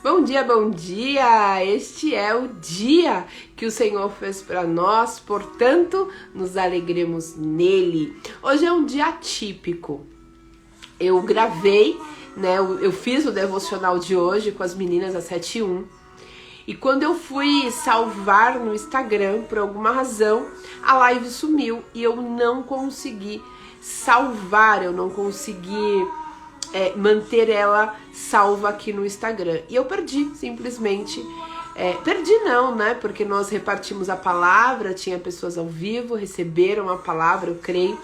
Bom dia, bom dia! Este é o dia que o Senhor fez para nós, portanto, nos alegremos nele. Hoje é um dia atípico. Eu gravei, eu fiz o devocional de hoje com as meninas às 7h01. E quando eu fui salvar no Instagram, por alguma razão, a live sumiu e eu não consegui salvar, eu não consegui manter ela salva aqui no Instagram. E eu perdi, simplesmente. Perdi não, né? Porque nós repartimos a palavra, tinha pessoas ao vivo, receberam a palavra, eu creio,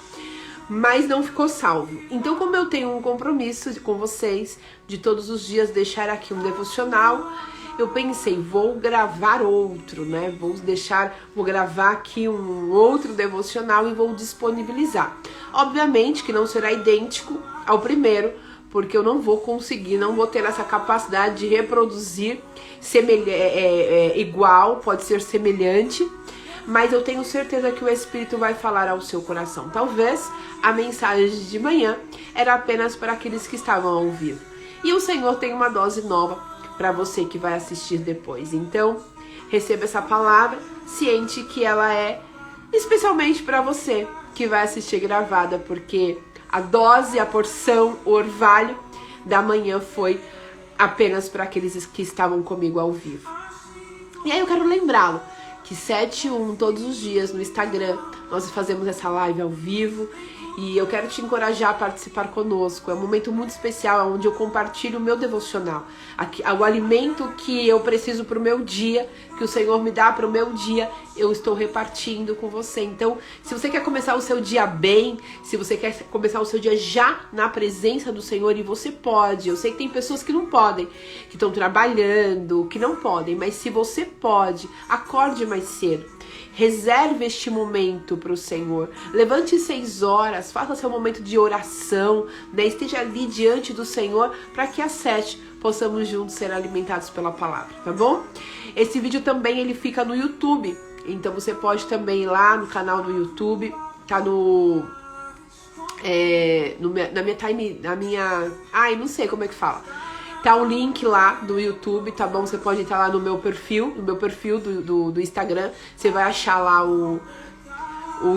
mas não ficou salvo. Então, como eu tenho um compromisso com vocês, de todos os dias deixar aqui um devocional, eu pensei, vou gravar outro, né? Vou gravar aqui um outro devocional e vou disponibilizar. Obviamente que não será idêntico ao primeiro, porque eu não vou conseguir, não vou ter essa capacidade de reproduzir igual, pode ser semelhante, mas eu tenho certeza que o Espírito vai falar ao seu coração. Talvez a mensagem de manhã era apenas para aqueles que estavam ao vivo. E o Senhor tem uma dose nova para você que vai assistir depois. Então, receba essa palavra, ciente que ela é especialmente para você que vai assistir gravada, porque a dose, a porção, o orvalho da manhã foi apenas para aqueles que estavam comigo ao vivo. E aí eu quero lembrá-lo que 7h01 todos os dias no Instagram nós fazemos essa live ao vivo e eu quero te encorajar a participar conosco. É um momento muito especial onde eu compartilho o meu devocional, o alimento que eu preciso para o meu dia, que o Senhor me dá para o meu dia, eu estou repartindo com você. Então, se você quer começar o seu dia bem, se você quer começar o seu dia já na presença do Senhor, e você pode, eu sei que tem pessoas que não podem, que estão trabalhando, que não podem, mas se você pode, acorde mais cedo. Reserve este momento para o Senhor. Levante 6 horas, faça seu momento de oração, esteja ali diante do Senhor, para que às 7 possamos juntos ser alimentados pela palavra, tá bom? Esse vídeo também ele fica no YouTube, então você pode também ir lá no canal do YouTube, tá não sei como é que fala. Tá um link lá do YouTube, tá bom? Você pode entrar lá no meu perfil do Instagram. Você vai achar lá o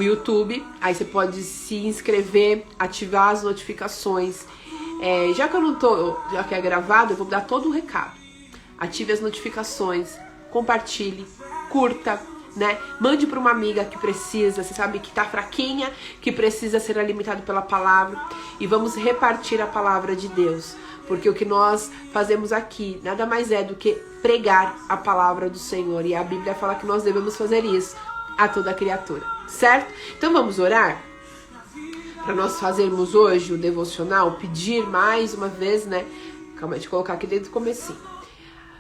YouTube. Aí você pode se inscrever, ativar as notificações. Já que é gravado, eu vou dar todo o recado. Ative as notificações, compartilhe, curta, né? Mande para uma amiga que precisa, você sabe que tá fraquinha, que precisa ser alimentado pela palavra. E vamos repartir a palavra de Deus. Porque o que nós fazemos aqui nada mais é do que pregar a palavra do Senhor. E a Bíblia fala que nós devemos fazer isso a toda criatura, certo? Então vamos orar? Para nós fazermos hoje o devocional, pedir mais uma vez, né? Calma, deixa eu colocar aqui dentro do comecinho.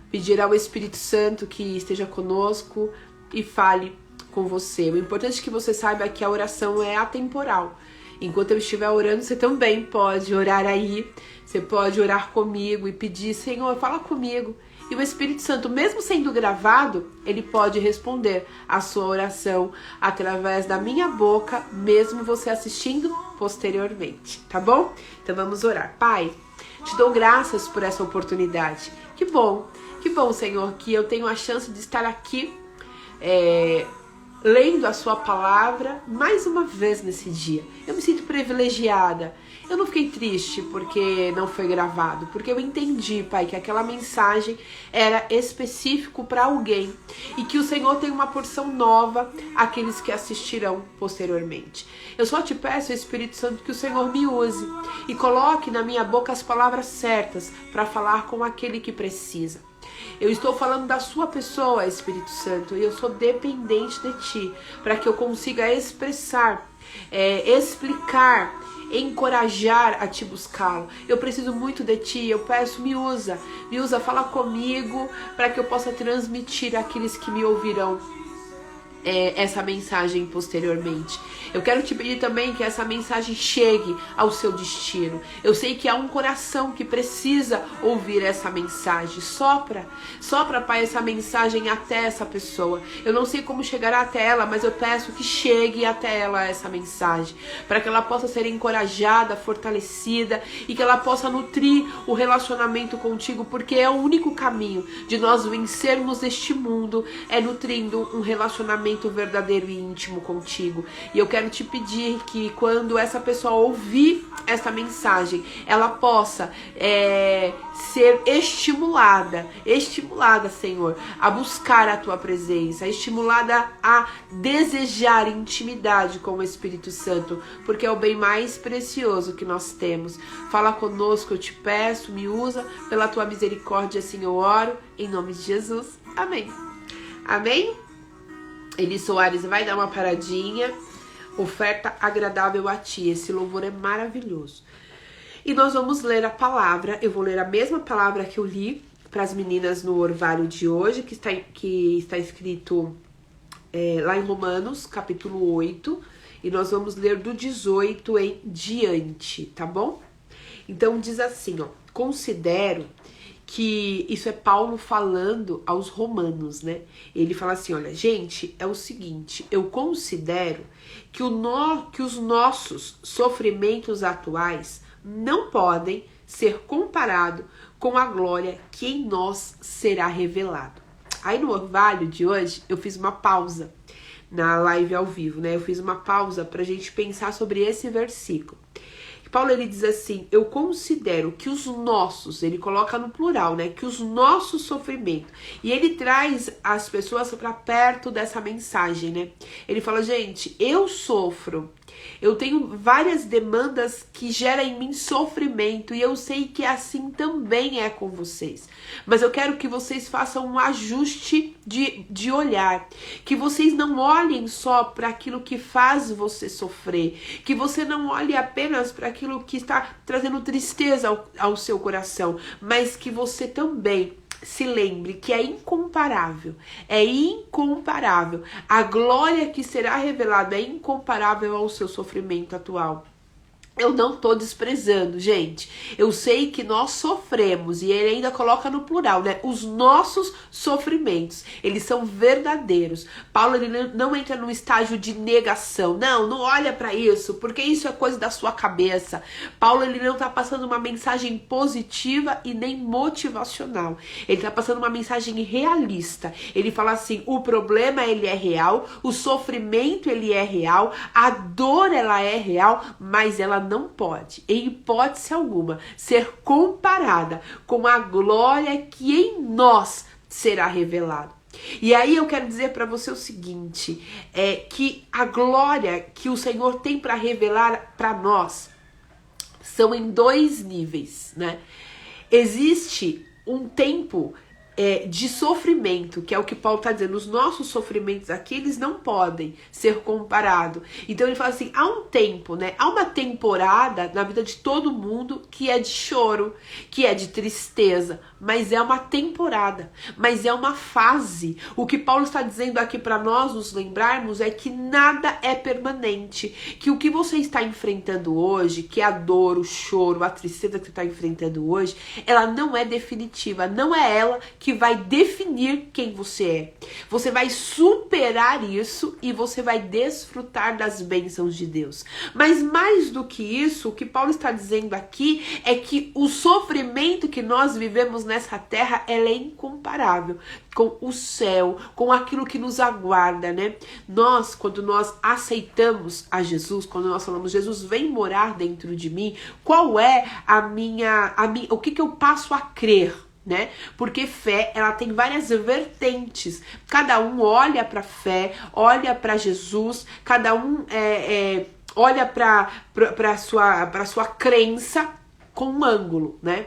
Pedir ao Espírito Santo que esteja conosco e fale com você. O importante é que você saiba que a oração é atemporal. Enquanto eu estiver orando, você também pode orar aí. Você pode orar comigo e pedir, Senhor, fala comigo. E o Espírito Santo, mesmo sendo gravado, ele pode responder a sua oração através da minha boca, mesmo você assistindo posteriormente, tá bom? Então vamos orar. Pai, te dou graças por essa oportunidade. Que bom, Senhor, que eu tenho a chance de estar aqui lendo a sua palavra mais uma vez nesse dia. Eu me sinto privilegiada. Eu não fiquei triste porque não foi gravado, porque eu entendi, Pai, que aquela mensagem era específico para alguém e que o Senhor tem uma porção nova àqueles que assistirão posteriormente. Eu só te peço, Espírito Santo, que o Senhor me use e coloque na minha boca as palavras certas para falar com aquele que precisa. Eu estou falando da sua pessoa, Espírito Santo, e eu sou dependente de ti, para que eu consiga expressar, explicar, encorajar a te buscá-lo. Eu preciso muito de ti, eu peço, me usa, fala comigo, para que eu possa transmitir àqueles que me ouvirão essa mensagem posteriormente. Eu quero te pedir também que essa mensagem chegue ao seu destino. Eu sei que há um coração que precisa ouvir essa mensagem. Sopra, Pai, essa mensagem até essa pessoa. Eu não sei como chegará até ela, mas eu peço que chegue até ela essa mensagem, para que ela possa ser encorajada, fortalecida e que ela possa nutrir o relacionamento contigo, porque é o único caminho de nós vencermos este mundo, é nutrindo um relacionamento verdadeiro e íntimo contigo. E eu quero te pedir que quando essa pessoa ouvir essa mensagem, ela possa ser estimulada, Senhor, a buscar a tua presença, estimulada a desejar intimidade com o Espírito Santo, porque é o bem mais precioso que nós temos. Fala conosco, eu te peço, me usa pela tua misericórdia, assim eu oro, em nome de Jesus. Amém. Amém? Eli Soares vai dar uma paradinha. Oferta agradável a ti. Esse louvor é maravilhoso. E nós vamos ler a palavra. Eu vou ler a mesma palavra que eu li para as meninas no orvalho de hoje, que está escrito lá em Romanos, capítulo 8. E nós vamos ler do 18 em diante, tá bom? Então diz assim, ó. Considero que isso é Paulo falando aos romanos, né? Ele fala assim, olha, gente, é o seguinte, eu considero que os nossos sofrimentos atuais não podem ser comparados com a glória que em nós será revelado. Aí no orvalho de hoje, eu fiz uma pausa na live ao vivo, né? Eu fiz uma pausa pra gente pensar sobre esse versículo. Paulo, ele diz assim, eu considero que os nossos, ele coloca no plural, né, que os nossos sofrimentos, e ele traz as pessoas para perto dessa mensagem, né, ele fala, gente, eu sofro, eu tenho várias demandas que geram em mim sofrimento, e eu sei que assim também é com vocês, mas eu quero que vocês façam um ajuste de olhar, que vocês não olhem só para aquilo que faz você sofrer, que você não olhe apenas para aquilo que está trazendo tristeza ao seu coração, mas que você também se lembre que é incomparável, a glória que será revelada é incomparável ao seu sofrimento atual. Eu não tô desprezando, gente. Eu sei que nós sofremos, e ele ainda coloca no plural, né? Os nossos sofrimentos, eles são verdadeiros. Paulo, ele não entra num estágio de negação. Não olha pra isso, porque isso é coisa da sua cabeça. Paulo, ele não tá passando uma mensagem positiva e nem motivacional. Ele tá passando uma mensagem realista. Ele fala assim, o problema, ele é real, o sofrimento, ele é real, a dor, ela é real, mas ela não pode, em hipótese alguma, ser comparada com a glória que em nós será revelada. E aí eu quero dizer para você o seguinte, que a glória que o Senhor tem para revelar para nós são em dois níveis, né? Existe um tempo de sofrimento, que é o que Paulo está dizendo, os nossos sofrimentos aqui, eles não podem ser comparados. Então ele fala assim, há um tempo, né? Há uma temporada na vida de todo mundo que é de choro, que é de tristeza, mas é uma temporada, mas é uma fase. O que Paulo está dizendo aqui para nós nos lembrarmos é que nada é permanente, que o que você está enfrentando hoje, que é a dor, o choro, a tristeza que você está enfrentando hoje, ela não é definitiva, não é ela que vai definir quem você é. Você vai superar isso e você vai desfrutar das bênçãos de Deus. Mas mais do que isso, o que Paulo está dizendo aqui é que o sofrimento que nós vivemos nessa terra, ela é incomparável com o céu, com aquilo que nos aguarda, né? Nós, quando nós aceitamos a Jesus, quando nós falamos, Jesus, vem morar dentro de mim, qual é o que eu passo a crer? Né? Porque fé, ela tem várias vertentes. Cada um olha para fé, olha para Jesus, cada um olha para sua crença com um ângulo, né?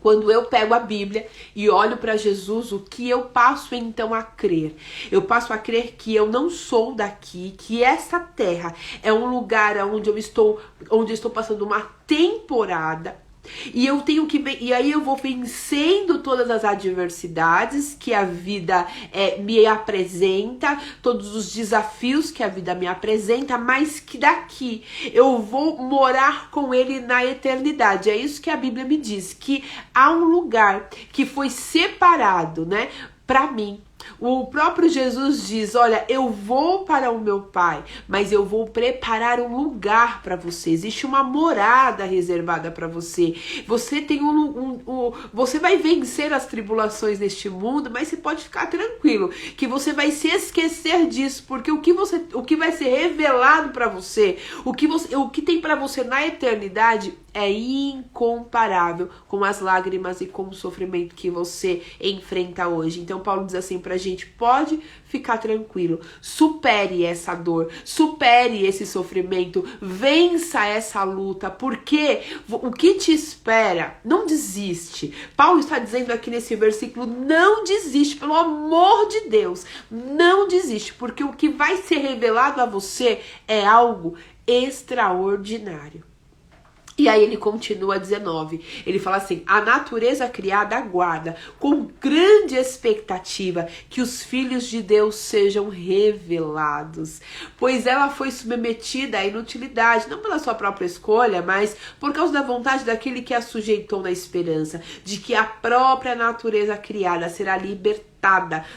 Quando eu pego a Bíblia e olho para Jesus, o que eu passo então a crer? Eu passo a crer que eu não sou daqui, que essa terra é um lugar onde eu estou passando uma temporada, E aí eu vou vencendo todas as adversidades que a vida me apresenta, todos os desafios que a vida me apresenta, mas que daqui eu vou morar com ele na eternidade. É isso que a Bíblia me diz, que há um lugar que foi separado, né, para mim. O próprio Jesus diz, olha, eu vou para o meu Pai, mas eu vou preparar um lugar para você. Existe uma morada reservada para você. Você tem você vai vencer as tribulações deste mundo, mas você pode ficar tranquilo que você vai se esquecer disso, porque o que vai ser revelado para você, o que tem para você na eternidade é incomparável com as lágrimas e com o sofrimento que você enfrenta hoje. Então Paulo diz assim pra gente, pode ficar tranquilo, supere essa dor, supere esse sofrimento, vença essa luta, porque o que te espera, não desiste. Paulo está dizendo aqui nesse versículo, não desiste, pelo amor de Deus, não desiste, porque o que vai ser revelado a você é algo extraordinário. E aí ele continua 19, ele fala assim, a natureza criada aguarda com grande expectativa que os filhos de Deus sejam revelados, pois ela foi submetida à inutilidade, não pela sua própria escolha, mas por causa da vontade daquele que a sujeitou na esperança, de que a própria natureza criada será libertada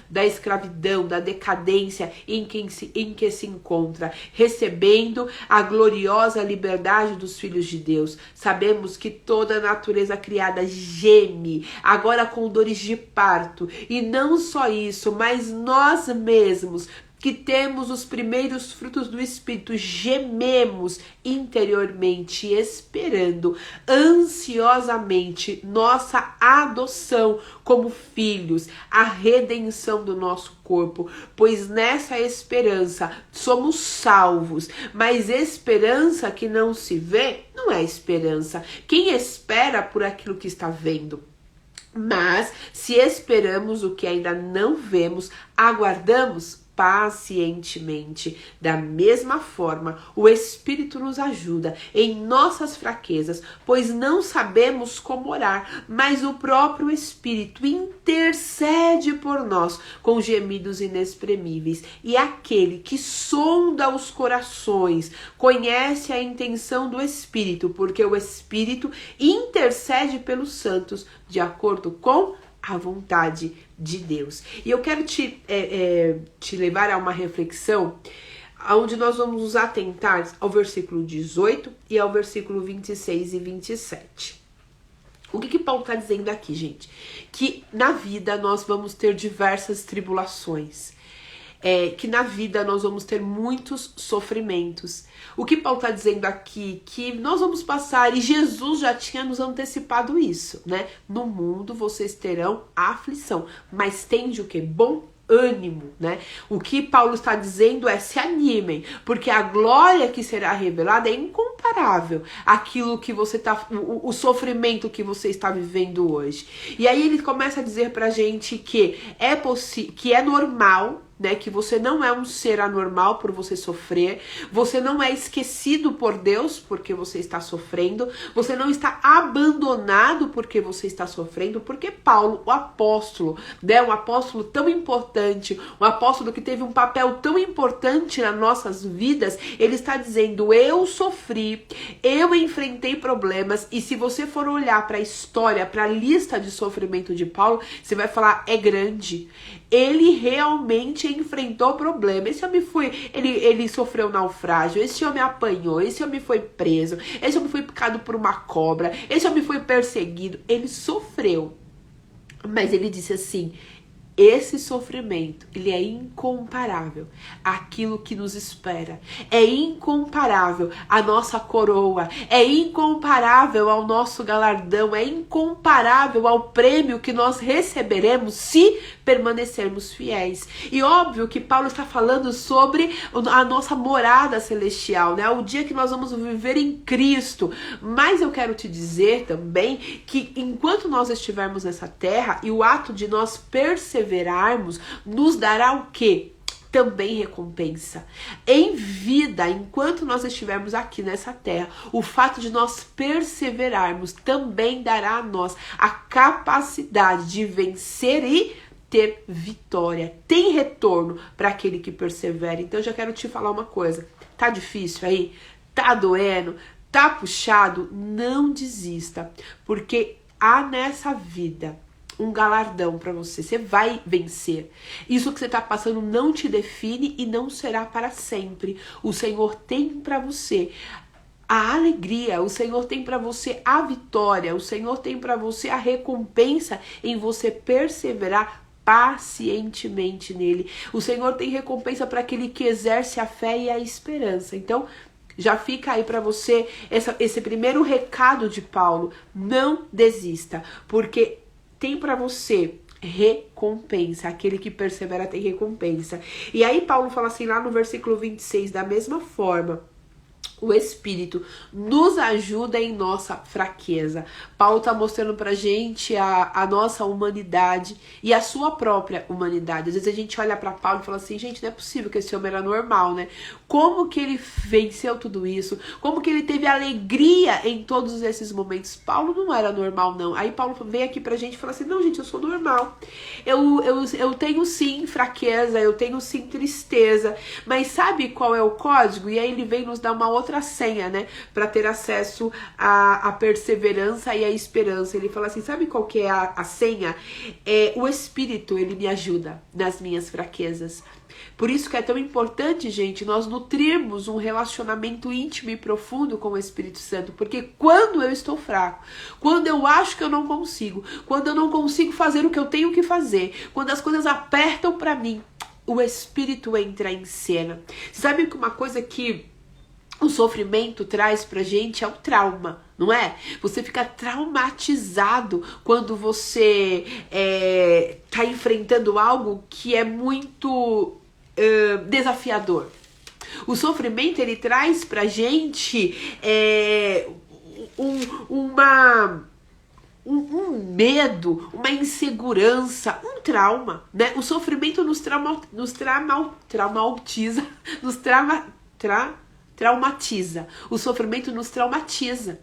da escravidão, da decadência em que se encontra, recebendo a gloriosa liberdade dos filhos de Deus. Sabemos que toda a natureza criada geme, agora com dores de parto, e não só isso, mas nós mesmos, que temos os primeiros frutos do Espírito, gememos interiormente, esperando ansiosamente nossa adoção como filhos, a redenção do nosso corpo, pois nessa esperança somos salvos, mas esperança que não se vê não é esperança. Quem espera por aquilo que está vendo? Mas se esperamos o que ainda não vemos, aguardamos pacientemente. Da mesma forma, o Espírito nos ajuda em nossas fraquezas, pois não sabemos como orar, mas o próprio Espírito intercede por nós com gemidos inexprimíveis. E aquele que sonda os corações conhece a intenção do Espírito, porque o Espírito intercede pelos santos de acordo com a vontade de Deus. E eu quero te levar a uma reflexão onde nós vamos nos atentar ao versículo 18 e ao versículo 26 e 27. O que Paulo está dizendo aqui, gente? Que na vida nós vamos ter diversas tribulações. Que na vida nós vamos ter muitos sofrimentos. O que Paulo está dizendo aqui, que nós vamos passar, e Jesus já tinha nos antecipado isso, né? No mundo vocês terão aflição, mas tende o quê? Bom ânimo, né? O que Paulo está dizendo é, se animem, porque a glória que será revelada é incomparável àquilo que você tá, o sofrimento que você está vivendo hoje. E aí ele começa a dizer pra gente que é normal, né, que você não é um ser anormal por você sofrer, você não é esquecido por Deus porque você está sofrendo, você não está abandonado porque você está sofrendo, porque Paulo, o apóstolo, né, um apóstolo tão importante, um apóstolo que teve um papel tão importante nas nossas vidas, ele está dizendo, eu sofri, eu enfrentei problemas, e se você for olhar para a história, para a lista de sofrimento de Paulo, você vai falar, é grande. Ele realmente enfrentou problema. Esse homem ele sofreu naufrágio, esse homem apanhou, esse homem foi preso, esse homem foi picado por uma cobra, esse homem foi perseguido. Ele sofreu. Mas ele disse assim, esse sofrimento, ele é incomparável àquilo que nos espera. É incomparável à nossa coroa. É incomparável ao nosso galardão. É incomparável ao prêmio que nós receberemos se permanecermos fiéis. E óbvio que Paulo está falando sobre a nossa morada celestial, né? O dia que nós vamos viver em Cristo. Mas eu quero te dizer também que enquanto nós estivermos nessa terra, e o ato de nós perseverarmos nos dará o quê? também recompensa. Em vida, enquanto nós estivermos aqui nessa terra, o fato de nós perseverarmos também dará a nós a capacidade de vencer e ter vitória. Tem retorno para aquele que persevera. Então eu já quero te falar uma coisa. Tá difícil aí? Tá doendo? Tá puxado? Não desista, porque há nessa vida um galardão para você. Você vai vencer. Isso que você está passando não te define e não será para sempre. O Senhor tem para você a alegria, o Senhor tem para você a vitória, o Senhor tem para você a recompensa em você perseverar pacientemente nele. O Senhor tem recompensa para aquele que exerce a fé e a esperança. Então, já fica aí para você esse primeiro recado de Paulo. Não desista, porque tem para você recompensa. Aquele que persevera tem recompensa. E aí Paulo fala assim lá no versículo 26, da mesma forma, o Espírito nos ajuda em nossa fraqueza. Paulo está mostrando pra gente a nossa humanidade e a sua própria humanidade. Às vezes a gente olha para Paulo e fala assim, gente, não é possível que esse homem era normal, né? Como que ele venceu tudo isso? Como que ele teve alegria em todos esses momentos? Paulo não era normal, não. Aí Paulo vem aqui pra gente e fala assim, não, gente, eu sou normal. Eu tenho sim fraqueza, eu tenho sim tristeza, mas sabe qual é o código? E aí ele vem nos dar uma outra senha, né, para ter acesso à perseverança e à esperança. Ele fala assim, sabe qual que é a senha? O Espírito, ele me ajuda nas minhas fraquezas. Por isso que é tão importante, gente, nós nutrirmos um relacionamento íntimo e profundo com o Espírito Santo, porque quando eu estou fraco, quando eu acho que eu não consigo, quando eu não consigo fazer o que eu tenho que fazer, quando as coisas apertam para mim, o Espírito entra em cena. Sabe que uma coisa que o sofrimento traz pra gente é o trauma, não é? Você fica traumatizado quando você tá enfrentando algo que é muito desafiador. O sofrimento, ele traz pra gente um medo, uma insegurança, um trauma, né? O sofrimento nos traumatiza. O sofrimento nos traumatiza,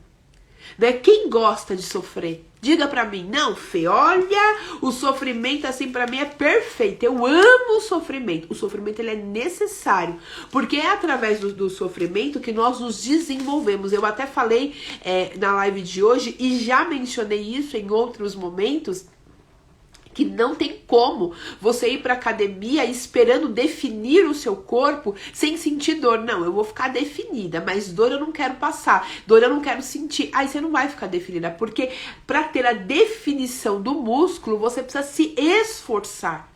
né? Quem gosta de sofrer? Diga pra mim, não, Fê, olha, o sofrimento assim pra mim é perfeito, eu amo o sofrimento. O sofrimento, ele é necessário, porque é através do sofrimento que nós nos desenvolvemos. Eu até falei na live de hoje e já mencionei isso em outros momentos, que não tem como você ir pra academia esperando definir o seu corpo sem sentir dor. Não, eu vou ficar definida, mas dor eu não quero passar, dor eu não quero sentir. Aí você não vai ficar definida, porque pra ter a definição do músculo, você precisa se esforçar.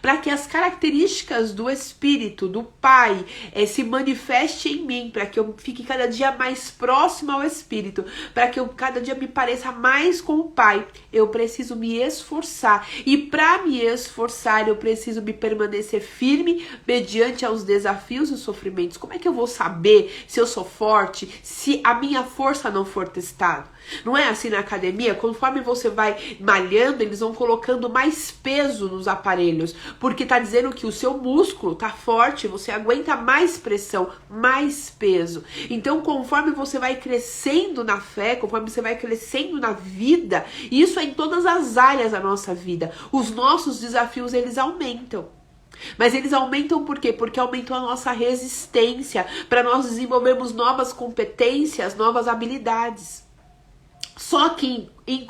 Para que as características do Espírito, do Pai, se manifestem em mim, para que eu fique cada dia mais próximo ao Espírito, para que eu cada dia me pareça mais com o Pai, eu preciso me esforçar. E para me esforçar, eu preciso me permanecer firme mediante aos desafios e os sofrimentos. Como é que eu vou saber se eu sou forte, se a minha força não for testada? Não é assim na academia? Conforme você vai malhando, eles vão colocando mais peso nos aparelhos, porque tá dizendo que o seu músculo tá forte, você aguenta mais pressão, mais peso. Então, conforme você vai crescendo na fé, conforme você vai crescendo na vida, isso é em todas as áreas da nossa vida, os nossos desafios, eles aumentam. Mas eles aumentam por quê? Porque aumentam a nossa resistência, para nós desenvolvermos novas competências, novas habilidades. Só que em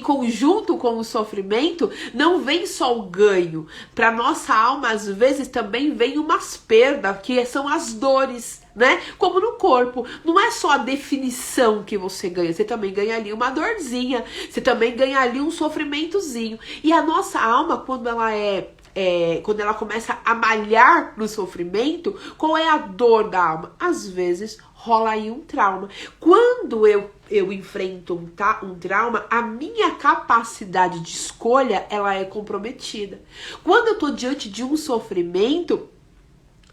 conjunto com o sofrimento, não vem só o ganho. Para nossa alma, às vezes, também vem umas perdas, que são as dores, né? Como no corpo. Não é só a definição que você ganha, você também ganha ali uma dorzinha, você também ganha ali um sofrimentozinho. E a nossa alma, quando ela começa a malhar no sofrimento, qual é a dor da alma? Às vezes rola aí um trauma. Quando eu enfrento um trauma, a minha capacidade de escolha, ela é comprometida. Quando eu tô diante de um sofrimento,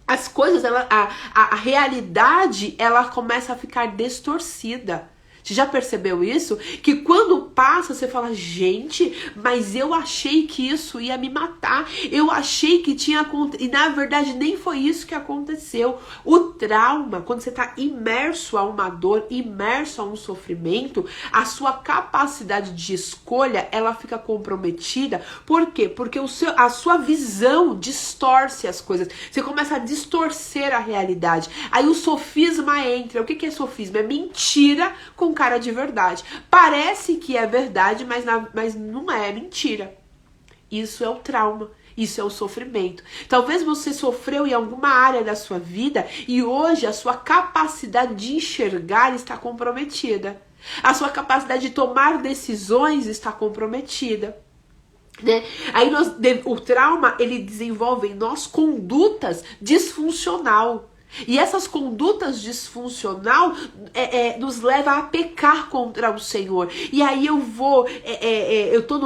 as coisas, a realidade, ela começa a ficar distorcida. Você já percebeu isso? Que quando passa, você fala, gente, mas eu achei que isso ia me matar. Eu achei que tinha acontecido. E na verdade nem foi isso que aconteceu. O trauma, quando você está imerso a uma dor, imerso a um sofrimento, a sua capacidade de escolha, ela fica comprometida. Por quê? Porque a sua visão distorce as coisas. Você começa a distorcer a realidade. Aí o sofisma entra. O que é sofisma? É mentira com cara de verdade. Parece que é verdade, mas não é mentira. Isso é o trauma. Isso é o sofrimento. Talvez você sofreu em alguma área da sua vida e hoje a sua capacidade de enxergar está comprometida. A sua capacidade de tomar decisões está comprometida. Né? Aí o trauma, ele desenvolve em nós condutas disfuncional. E essas condutas disfuncional nos leva a pecar contra o Senhor. E aí eu tô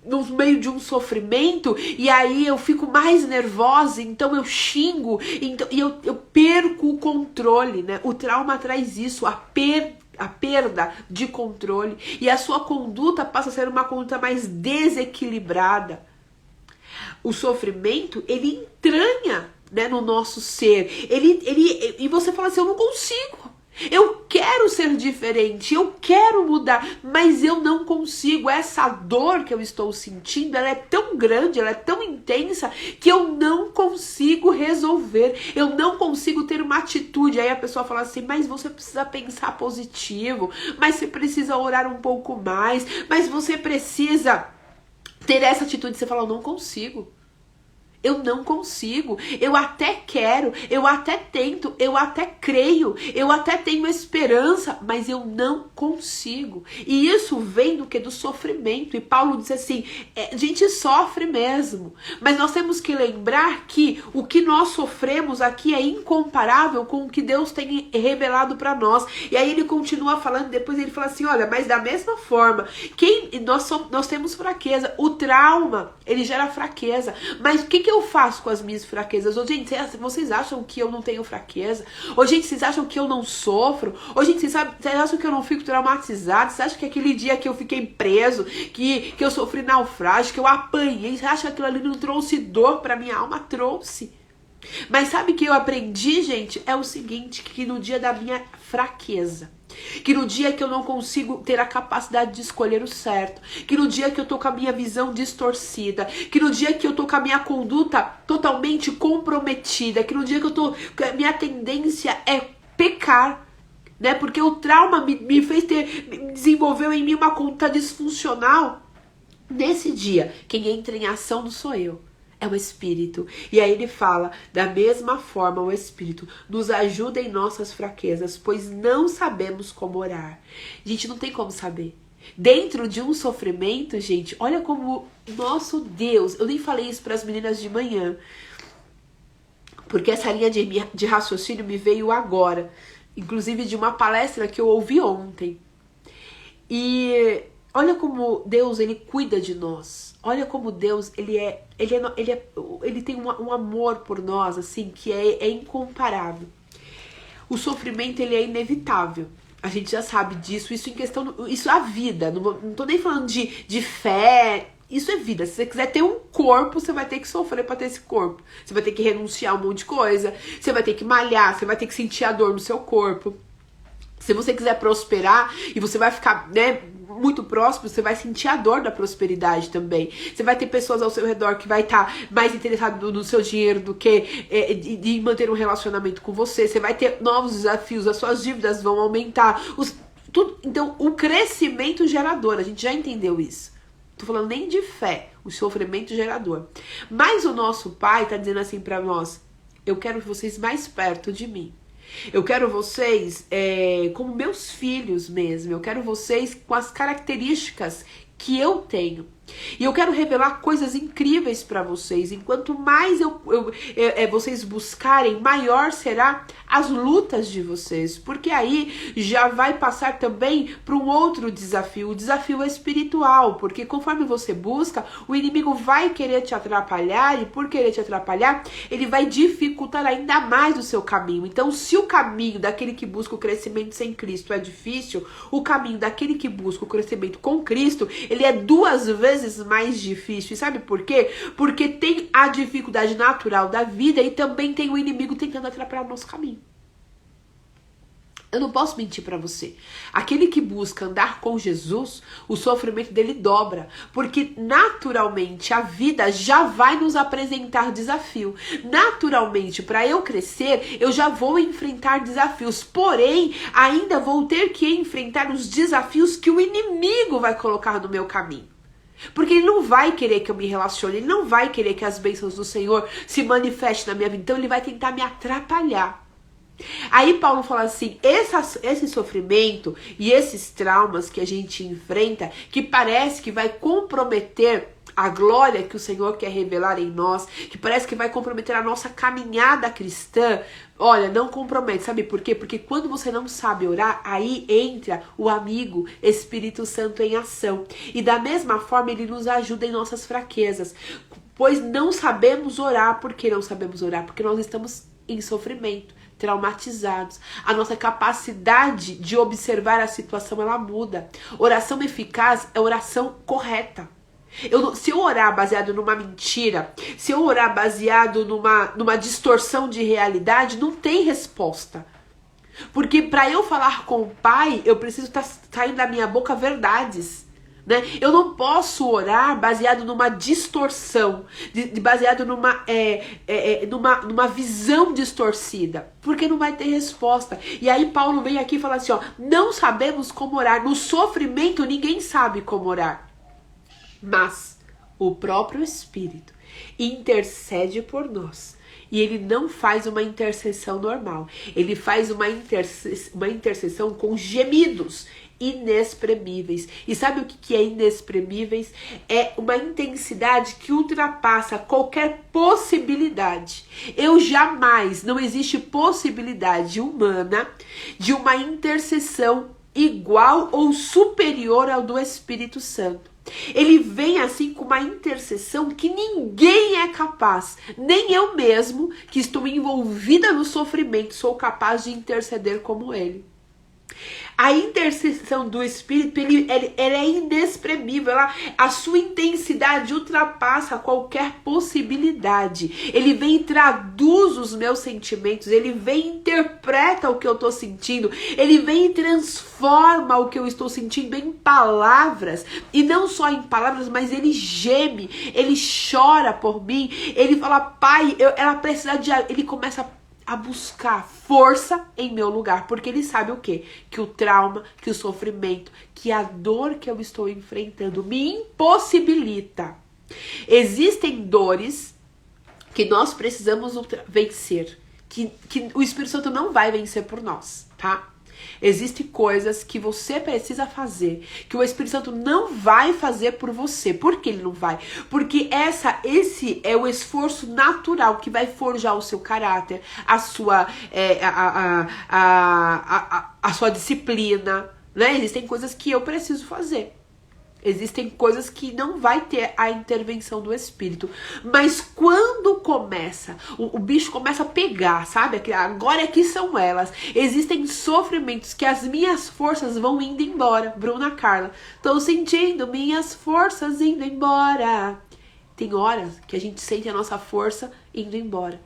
no meio de um sofrimento, e aí eu fico mais nervosa, então eu xingo, então, e eu perco o controle, né? O trauma traz isso, a perda de controle, e a sua conduta passa a ser uma conduta mais desequilibrada. O sofrimento, ele entranha, né, no nosso ser, e você fala assim, eu não consigo. Eu quero ser diferente, eu quero mudar, mas eu não consigo. Essa dor que eu estou sentindo, ela é tão grande, ela é tão intensa, que eu não consigo resolver, eu não consigo ter uma atitude. Aí a pessoa fala assim, mas você precisa pensar positivo, mas você precisa orar um pouco mais, mas você precisa ter essa atitude. Você fala, eu não consigo. Eu não consigo, eu até quero, eu até tento, eu até creio, eu até tenho esperança, mas eu não consigo. E isso vem do que? Do sofrimento. E Paulo diz assim, a gente sofre mesmo, mas nós temos que lembrar que o que nós sofremos aqui é incomparável com o que Deus tem revelado para nós. E aí ele continua falando, depois ele fala assim, olha, mas da mesma forma, nós temos fraqueza, o trauma, ele gera fraqueza, mas o que eu faço com as minhas fraquezas? Ô, gente, vocês acham que eu não tenho fraqueza? Ô, gente, vocês acham que eu não sofro? Ô, gente, vocês acham que eu não fico traumatizado? Vocês acham que aquele dia que eu fiquei preso, que eu sofri naufrágio, que eu apanhei, você acha que aquilo ali não trouxe dor pra minha alma? Trouxe. Mas sabe o que eu aprendi, gente? É o seguinte, que no dia da minha fraqueza, que no dia que eu não consigo ter a capacidade de escolher o certo, que no dia que eu tô com a minha visão distorcida, que no dia que eu tô com a minha conduta totalmente comprometida, que no dia que a minha tendência é pecar, né? Porque o trauma me fez desenvolveu em mim uma conduta disfuncional. Nesse dia, quem entra em ação não sou eu. É o Espírito. E aí ele fala, da mesma forma o Espírito nos ajuda em nossas fraquezas, pois não sabemos como orar. Gente, não tem como saber. Dentro de um sofrimento, gente, olha como nosso Deus, eu nem falei isso para as meninas de manhã, porque essa linha de raciocínio me veio agora, inclusive de uma palestra que eu ouvi ontem. E olha como Deus, ele cuida de nós. Olha como Deus, ele tem um amor por nós, assim, que é incomparável. O sofrimento, ele é inevitável. A gente já sabe disso. Isso é a vida. Não tô nem falando de fé. Isso é vida. Se você quiser ter um corpo, você vai ter que sofrer para ter esse corpo. Você vai ter que renunciar a um monte de coisa. Você vai ter que malhar. Você vai ter que sentir a dor no seu corpo. Se você quiser prosperar e você vai ficar, né, muito próximo, você vai sentir a dor da prosperidade também. Você vai ter pessoas ao seu redor que vai estar mais interessado no seu dinheiro do que de manter um relacionamento com você. Você vai ter novos desafios, as suas dívidas vão aumentar. Então, o crescimento gerador, a gente já entendeu isso. Tô falando nem de fé, o sofrimento gerador. Mas o nosso Pai tá dizendo assim pra nós, eu quero vocês mais perto de mim. Eu quero vocês como meus filhos mesmo. Eu quero vocês com as características que eu tenho. E eu quero revelar coisas incríveis para vocês. Enquanto mais vocês buscarem, maior será as lutas de vocês. Porque aí já vai passar também para um outro desafio. O desafio é espiritual. Porque conforme você busca, o inimigo vai querer te atrapalhar. E por querer te atrapalhar, ele vai dificultar ainda mais o seu caminho. Então, se o caminho daquele que busca o crescimento sem Cristo é difícil, o caminho daquele que busca o crescimento com Cristo, ele é 2 vezes mais difícil. E sabe por quê? Porque tem a dificuldade natural da vida e também tem o inimigo tentando atrapalhar o nosso caminho. Eu não posso mentir para você. Aquele que busca andar com Jesus, o sofrimento dele dobra. Porque naturalmente a vida já vai nos apresentar desafio. Naturalmente, para eu crescer, eu já vou enfrentar desafios. Porém, ainda vou ter que enfrentar os desafios que o inimigo vai colocar no meu caminho. Porque ele não vai querer que eu me relacione, ele não vai querer que as bênçãos do Senhor se manifestem na minha vida. Então ele vai tentar me atrapalhar. Aí Paulo fala assim, esse sofrimento e esses traumas que a gente enfrenta, que parece que vai comprometer a glória que o Senhor quer revelar em nós, que parece que vai comprometer a nossa caminhada cristã, olha, não compromete, sabe por quê? Porque quando você não sabe orar, aí entra o amigo Espírito Santo em ação. E da mesma forma ele nos ajuda em nossas fraquezas, pois não sabemos orar. Por que não sabemos orar? Porque nós estamos em sofrimento, traumatizados. A nossa capacidade de observar a situação, ela muda. Oração eficaz é oração correta. Se eu orar baseado numa mentira, se eu orar baseado numa distorção de realidade, não tem resposta. Porque para eu falar com o Pai, eu preciso estar saindo da minha boca verdades. Né? Eu não posso orar baseado numa distorção, baseado numa visão distorcida, porque não vai ter resposta. E aí Paulo vem aqui e fala assim, ó, não sabemos como orar. No sofrimento ninguém sabe como orar, mas o próprio Espírito intercede por nós. E ele não faz uma intercessão normal, ele faz uma intercessão com gemidos inexprimíveis. E sabe o que é inexprimíveis? É uma intensidade que ultrapassa qualquer possibilidade. Não existe possibilidade humana de uma intercessão igual ou superior ao do Espírito Santo. Ele vem assim com uma intercessão que ninguém é capaz, nem eu mesmo, que estou envolvida no sofrimento, sou capaz de interceder como ele. A intercessão do Espírito, ela é inexprimível, a sua intensidade ultrapassa qualquer possibilidade. Ele vem e traduz os meus sentimentos, ele vem e interpreta o que eu estou sentindo, ele vem e transforma o que eu estou sentindo em palavras, e não só em palavras, mas ele geme, ele chora por mim, ele fala, Pai, ela precisa de... Ele começa a buscar força em meu lugar, porque ele sabe o quê? Que o trauma, que o sofrimento, que a dor que eu estou enfrentando me impossibilita. Existem dores que nós precisamos vencer, que o Espírito Santo não vai vencer por nós, tá? Existem coisas que você precisa fazer, que o Espírito Santo não vai fazer por você. Por que ele não vai? Porque esse é o esforço natural que vai forjar o seu caráter, a sua disciplina, né? Existem coisas que eu preciso fazer. Existem coisas que não vai ter a intervenção do Espírito. Mas quando começa, o bicho começa a pegar, sabe? Agora é que são elas. Existem sofrimentos que as minhas forças vão indo embora. Bruna Carla, tô sentindo minhas forças indo embora. Tem horas que a gente sente a nossa força indo embora.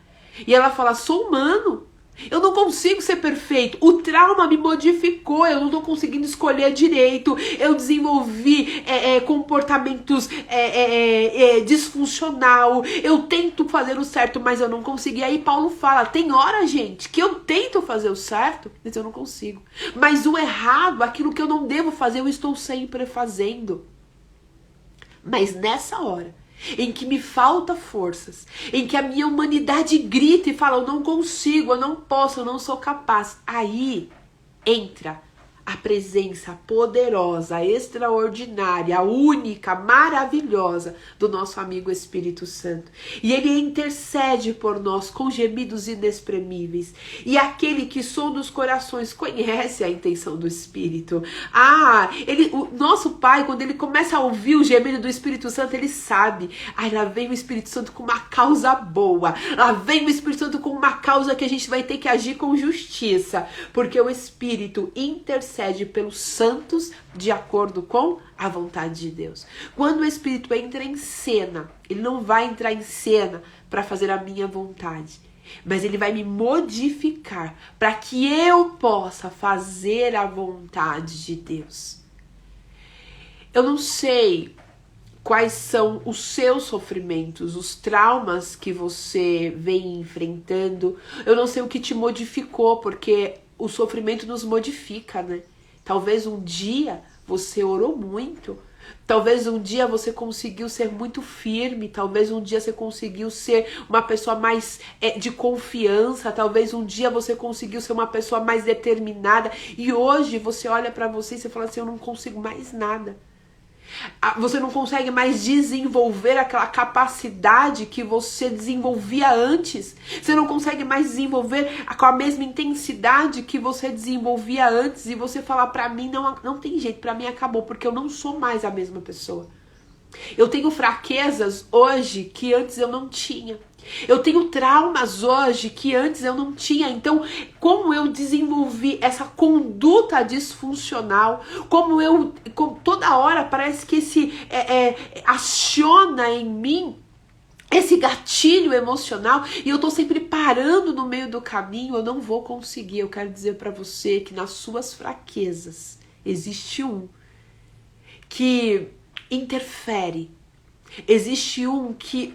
E ela fala, sou humano. Eu não consigo ser perfeito. O trauma me modificou. Eu não tô conseguindo escolher direito. Eu desenvolvi comportamentos disfuncional. Eu tento fazer o certo, mas eu não consigo. E aí Paulo fala, tem hora, gente, que eu tento fazer o certo, mas eu não consigo. Mas o errado, aquilo que eu não devo fazer, eu estou sempre fazendo. Mas nessa hora em que me falta forças, em que a minha humanidade grita e fala, eu não consigo, eu não posso, eu não sou capaz, aí entra a presença poderosa, extraordinária, única, maravilhosa do nosso amigo Espírito Santo. E ele intercede por nós com gemidos inexprimíveis. E aquele que sonda os corações conhece a intenção do Espírito. O nosso Pai, quando ele começa a ouvir o gemido do Espírito Santo, ele sabe. Lá vem o Espírito Santo com uma causa boa. Lá vem o Espírito Santo com uma causa que a gente vai ter que agir com justiça. Porque o Espírito intercede pelos santos de acordo com a vontade de Deus. Quando o Espírito entra em cena, ele não vai entrar em cena para fazer a minha vontade, mas ele vai me modificar para que eu possa fazer a vontade de Deus. Eu não sei quais são os seus sofrimentos, os traumas que você vem enfrentando. Eu não sei o que te modificou, porque o sofrimento nos modifica, né? Talvez um dia você orou muito, talvez um dia você conseguiu ser muito firme, talvez um dia você conseguiu ser uma pessoa mais de confiança, talvez um dia você conseguiu ser uma pessoa mais determinada, e hoje você olha pra você e você fala assim, eu não consigo mais nada. Você não consegue mais desenvolver aquela capacidade que você desenvolvia antes. Você não consegue mais desenvolver com a mesma intensidade que você desenvolvia antes. E você fala pra mim, não tem jeito, pra mim acabou, porque eu não sou mais a mesma pessoa. Eu tenho fraquezas hoje que antes eu não tinha. Eu tenho traumas hoje que antes eu não tinha. Então, como eu desenvolvi essa conduta disfuncional, como toda hora parece que aciona em mim esse gatilho emocional e eu tô sempre parando no meio do caminho, eu não vou conseguir. Eu quero dizer pra você que nas suas fraquezas existe um que interfere, existe um que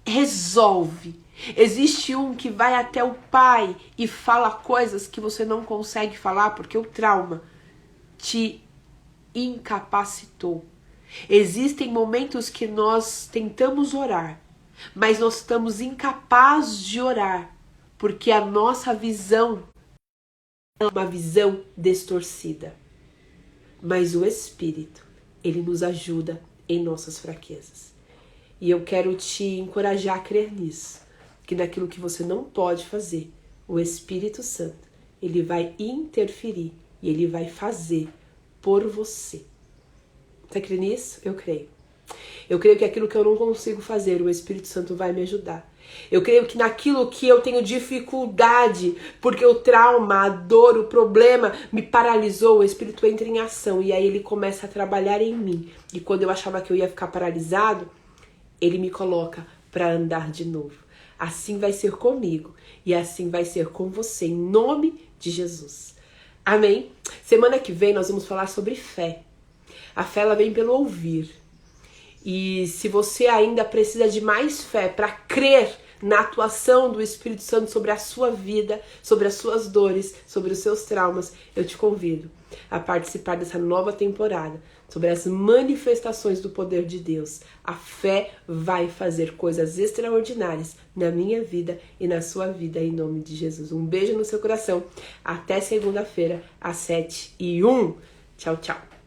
resolve, existe um que vai até o Pai e fala coisas que você não consegue falar porque o trauma te incapacitou. Existem momentos que nós tentamos orar, mas nós estamos incapazes de orar porque a nossa visão é uma visão distorcida. Mas o Espírito, ele nos ajuda em nossas fraquezas. E eu quero te encorajar a crer nisso, que naquilo que você não pode fazer, o Espírito Santo, ele vai interferir e ele vai fazer por você. Você crê nisso? Eu creio. Eu creio que aquilo que eu não consigo fazer, o Espírito Santo vai me ajudar. Eu creio que naquilo que eu tenho dificuldade, porque o trauma, a dor, o problema me paralisou, o Espírito entra em ação e aí ele começa a trabalhar em mim. E quando eu achava que eu ia ficar paralisado, ele me coloca para andar de novo. Assim vai ser comigo e assim vai ser com você, em nome de Jesus. Amém? Semana que vem nós vamos falar sobre fé. A fé, ela vem pelo ouvir. E se você ainda precisa de mais fé para crer na atuação do Espírito Santo sobre a sua vida, sobre as suas dores, sobre os seus traumas, eu te convido a participar dessa nova temporada, sobre as manifestações do poder de Deus. A fé vai fazer coisas extraordinárias na minha vida e na sua vida, em nome de Jesus. Um beijo no seu coração. Até segunda-feira, às 7h01. Tchau, tchau.